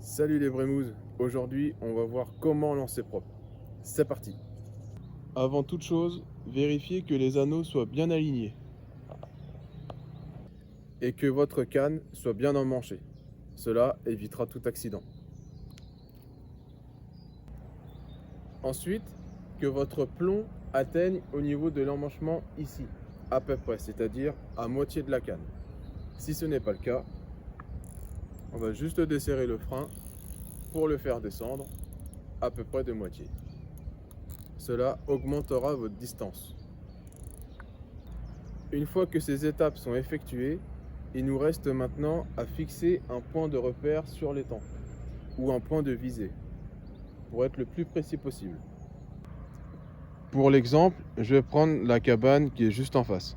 Salut les Brémouzes, aujourd'hui on va voir comment lancer propre. C'est parti. Avant toute chose, vérifiez que les anneaux soient bien alignés et que votre canne soit bien emmanchée. Cela évitera tout accident. Ensuite, que votre plomb atteigne au niveau de l'emmanchement ici, à peu près, c'est-à-dire à moitié de la canne. Si ce n'est pas le cas, on va juste desserrer le frein pour le faire descendre à peu près de moitié. Cela augmentera votre distance. Une fois que ces étapes sont effectuées, il nous reste maintenant à fixer un point de repère sur l'étang ou un point de visée pour être le plus précis possible. Pour l'exemple, je vais prendre la cabane qui est juste en face.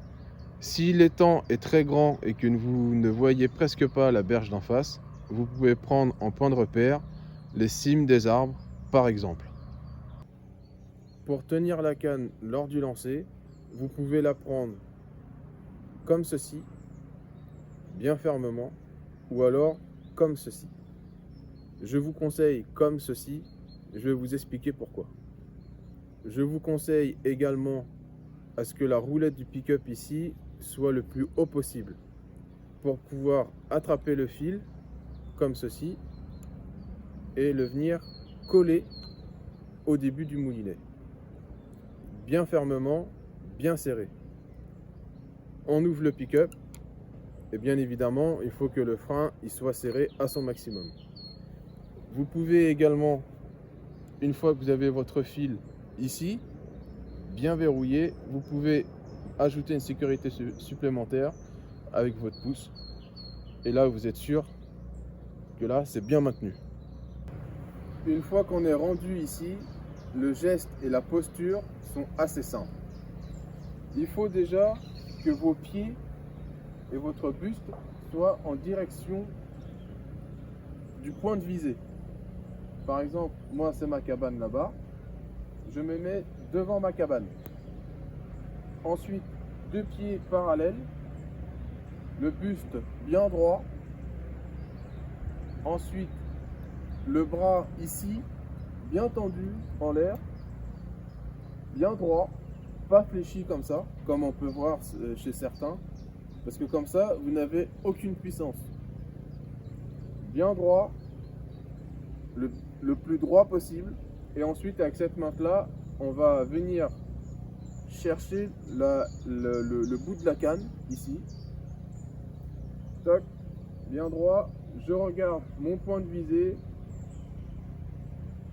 Si l'étang est très grand et que vous ne voyez presque pas la berge d'en face, vous pouvez prendre en point de repère les cimes des arbres par exemple. Pour tenir la canne lors du lancer, vous pouvez la prendre comme ceci, bien fermement, ou alors comme ceci. Je vous conseille comme ceci, je vais vous expliquer pourquoi. Je vous conseille également à ce que la roulette du pick-up ici soit le plus haut possible pour pouvoir attraper le fil comme ceci et le venir coller au début du moulinet. Bien fermement, bien serré. On ouvre le pick-up et bien évidemment il faut que le frein il soit serré à son maximum. Vous pouvez également, une fois que vous avez votre fil ici, bien verrouillé, vous pouvez ajouter une sécurité supplémentaire avec votre pouce. Et là, vous êtes sûr que là, c'est bien maintenu. Une fois qu'on est rendu ici, le geste et la posture sont assez simples. Il faut déjà que vos pieds et votre buste soient en direction du point de visée. Par exemple, moi, c'est ma cabane là-bas. Je me mets devant ma cabane. Ensuite, deux pieds parallèles, le buste bien droit. Ensuite, le bras ici, bien tendu en l'air, bien droit, pas fléchi comme ça, comme on peut voir chez certains, parce que comme ça, vous n'avez aucune puissance. Bien droit, le plus droit possible, et ensuite avec cette main-là, on va venir chercher le bout de la canne, ici. Toc, bien droit, je regarde mon point de visée,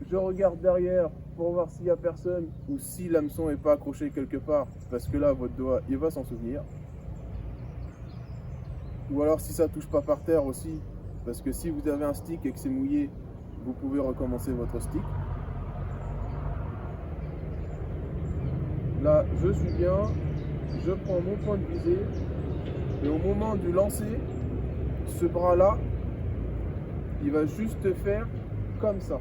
je regarde derrière pour voir s'il n'y a personne ou si l'hameçon n'est pas accroché quelque part, parce que là, votre doigt, il va s'en souvenir. Ou alors si ça touche pas par terre aussi, parce que si vous avez un stick et que c'est mouillé, vous pouvez recommencer votre stick. Là, je suis bien, je prends mon point de visée, et au moment du lancer, ce bras-là, il va juste faire comme ça.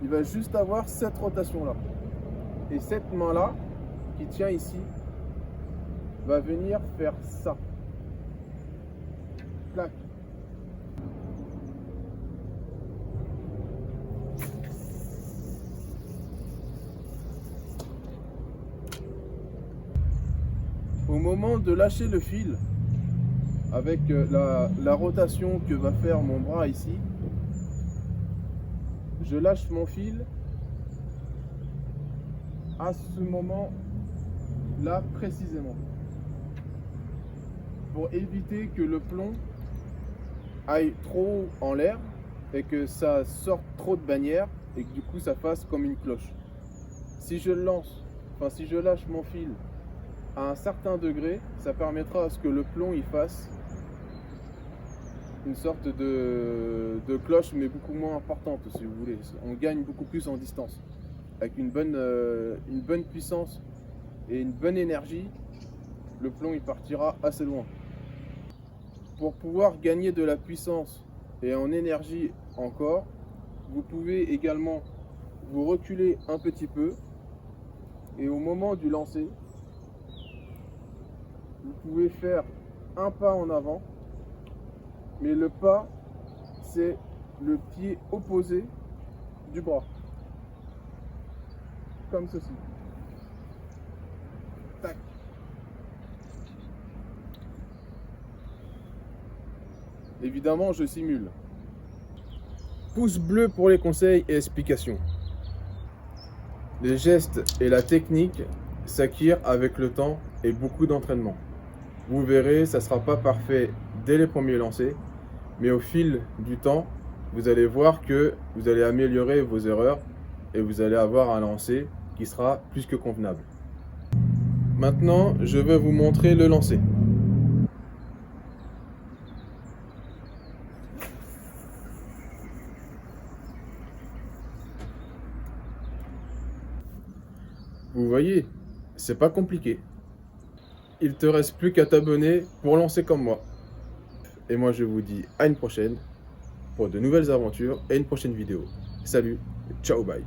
Il va juste avoir cette rotation-là. Et cette main-là, qui tient ici, va venir faire ça. Clac. Au moment de lâcher le fil, avec la rotation que va faire mon bras ici, je lâche mon fil à ce moment-là précisément, pour éviter que le plomb aille trop en l'air et que ça sorte trop de bannière et que du coup ça fasse comme une cloche. Si je si je lâche mon fil à un certain degré, ça permettra à ce que le plomb il fasse une sorte de cloche, mais beaucoup moins importante si vous voulez. On gagne beaucoup plus en distance. Avec une bonne puissance et une bonne énergie, le plomb il partira assez loin. Pour pouvoir gagner de la puissance et en énergie encore, vous pouvez également vous reculer un petit peu et au moment du lancer, vous pouvez faire un pas en avant Mais le pas, c'est le pied opposé du bras. Comme ceci. Tac. Évidemment, je simule. Pouce bleu pour les conseils et explications. Les gestes et la technique s'acquièrent avec le temps et beaucoup d'entraînement. Vous verrez, ça ne sera pas parfait dès les premiers lancers, mais au fil du temps, vous allez voir que vous allez améliorer vos erreurs et vous allez avoir un lancer qui sera plus que convenable. Maintenant, je vais vous montrer le lancer. Vous voyez, c'est pas compliqué. Il te reste plus qu'à t'abonner pour lancer comme moi. Et moi je vous dis à une prochaine pour de nouvelles aventures et une prochaine vidéo. Salut, ciao, bye.